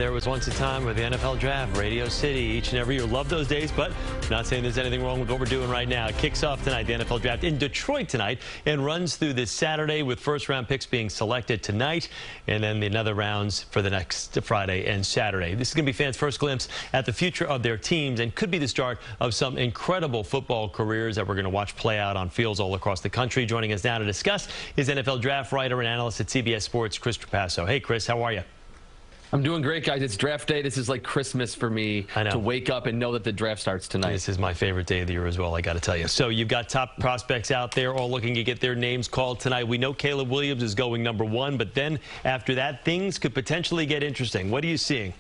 There was once a time where the NFL Draft, Radio City, each and every year. Love those days, but not saying there's anything wrong with what we're doing right now. It kicks off tonight, the NFL Draft in Detroit tonight, and runs through this Saturday with first-round picks being selected tonight, and then another rounds for the next Friday and Saturday. This is going to be fans' first glimpse at the future of their teams and could be the start of some incredible football careers that we're going to watch play out on fields all across the country. Joining us now to discuss is NFL Draft writer and analyst at CBS Sports, Chris Trapasso. Hey, Chris, how are you? I'm doing great, guys. It's draft day. This is like Christmas for me to wake up and know that the draft starts tonight. This is my favorite day of the year as well, I got to tell you. So you've got top prospects out there all looking to get their names called tonight. We know Caleb Williams is going #1, but then after that, things could potentially get interesting. What are you seeing?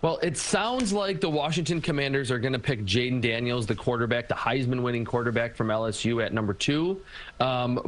Well, it sounds like the Washington Commanders are going to pick Jaden Daniels, the quarterback, the Heisman-winning quarterback from LSU at #2.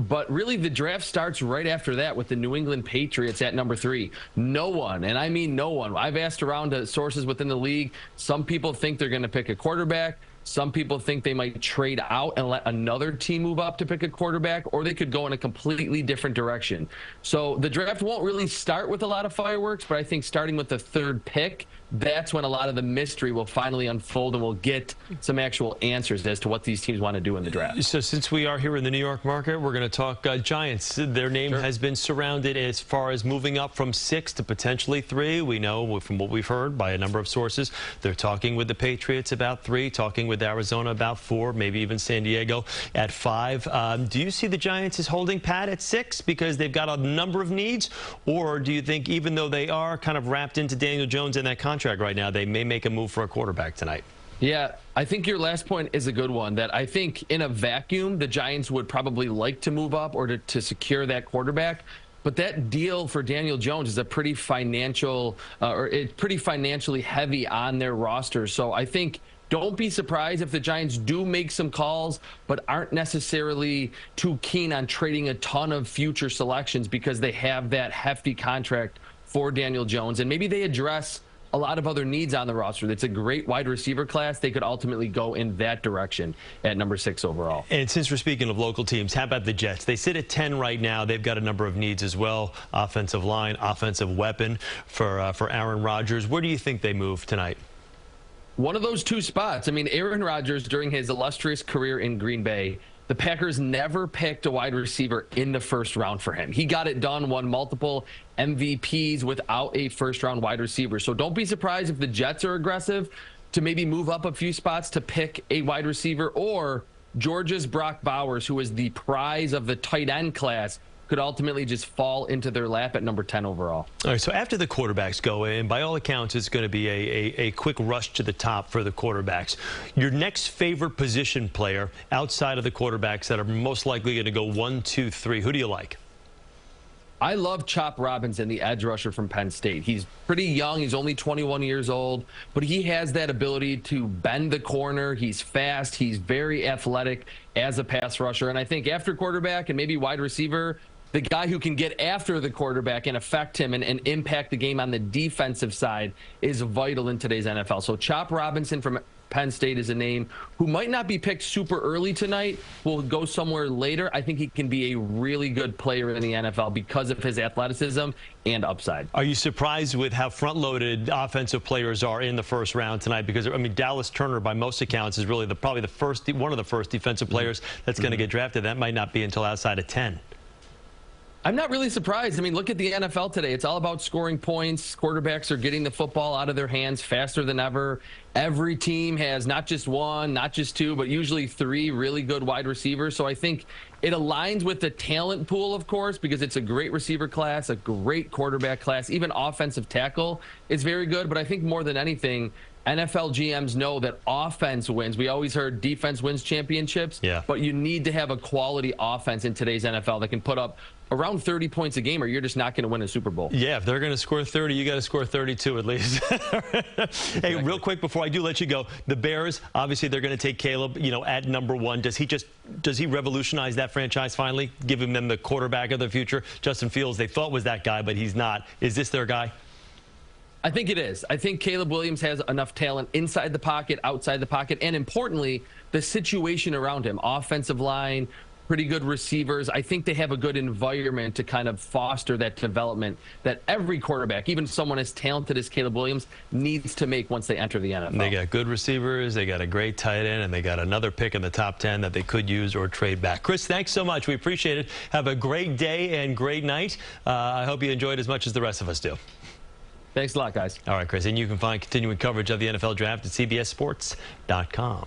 But really, the draft starts right after that with the New England Patriots at #3. No one, and I mean no one. I've asked around to sources within the league. Some people think they're going to pick a quarterback. Some people think they might trade out and let another team move up to pick a quarterback, or they could go in a completely different direction. So the draft won't really start with a lot of fireworks, but I think starting with the 3rd pick, that's when a lot of the mystery will finally unfold and we'll get some actual answers as to what these teams want to do in the draft. So since we are here in the New York market, we're going to talk Giants. Their name has been surrounded as far as moving up from 6 to potentially 3. We know from what we've heard by a number of sources, they're talking with the Patriots about 3, talking with Arizona about 4, maybe even San Diego at 5. Do you see the Giants as holding pat at 6 because they've got a number of needs? Or do you think even though they are kind of wrapped into Daniel Jones in that contract right now, they may make a move for a quarterback tonight? Yeah, I think your last point is a good one, that I think in a vacuum, the Giants would probably like to move up or to secure that quarterback. But that deal for Daniel Jones is a pretty financially heavy on their roster. So I think don't be surprised if the Giants do make some calls, but aren't necessarily too keen on trading a ton of future selections because they have that hefty contract for Daniel Jones. And maybe they address a lot of other needs on the roster. That's a great wide receiver class. They could ultimately go in that direction at #6 overall. And since we're speaking of local teams, how about the Jets? They sit at 10 right now. They've got a number of needs as well. Offensive line, offensive weapon for Aaron Rodgers. Where do you think they move tonight? One of those 2 spots. I mean, Aaron Rodgers, during his illustrious career in Green Bay, the Packers never picked a wide receiver in the 1st round for him. He got it done, won multiple MVPs without a 1st-round wide receiver. So don't be surprised if the Jets are aggressive to maybe move up a few spots to pick a wide receiver, or Georgia's Brock Bowers, who is the prize of the tight end class, could ultimately just fall into their lap at #10 overall. All right, so after the quarterbacks go in, by all accounts, it's going to be a quick rush to the top for the quarterbacks. Your next favorite position player outside of the quarterbacks that are most likely going to go 1, 2, 3, who do you like? I love Chop Robinson, the edge rusher from Penn State. He's pretty young. He's only 21 years old, but he has that ability to bend the corner. He's fast. He's very athletic as a pass rusher. And I think after quarterback and maybe wide receiver, the guy who can get after the quarterback and affect him and impact the game on the defensive side is vital in today's NFL. So Chop Robinson from Penn State is a name who might not be picked super early tonight, will go somewhere later. I think he can be a really good player in the NFL because of his athleticism and upside. Are you surprised with how front-loaded offensive players are in the 1st round tonight? Because, I mean, Dallas Turner, by most accounts, is really probably one of the first defensive players that's going to get drafted. That might not be until outside of 10. I'm not really surprised. I mean, look at the NFL today. It's all about scoring points. Quarterbacks are getting the football out of their hands faster than ever. Every team has not just 1, not just 2, but usually 3 really good wide receivers. So I think it aligns with the talent pool, of course, because it's a great receiver class, a great quarterback class. Even offensive tackle is very good. But I think more than anything, NFL GMs know that offense wins. We always heard defense wins championships, but you need to have a quality offense in today's NFL that can put up around 30 points a game, or you're just not going to win a Super Bowl. Yeah, if they're going to score 30, you got to score 32 at least. Hey, real quick before I do let you go, the Bears, obviously they're going to take Caleb, at #1. Does he revolutionize that franchise finally, giving them the quarterback of the future? Justin Fields, they thought was that guy, but he's not. Is this their guy? I think it is. I think Caleb Williams has enough talent inside the pocket, outside the pocket, and importantly, the situation around him, offensive line, pretty good receivers. I think they have a good environment to kind of foster that development that every quarterback, even someone as talented as Caleb Williams, needs to make once they enter the NFL. They got good receivers, they got a great tight end, and they got another pick in the top 10 that they could use or trade back. Chris, thanks so much. We appreciate it. Have a great day and great night. I hope you enjoyed as much as the rest of us do. Thanks a lot, guys. All right, Chris, and you can find continuing coverage of the NFL Draft at CBSSports.com.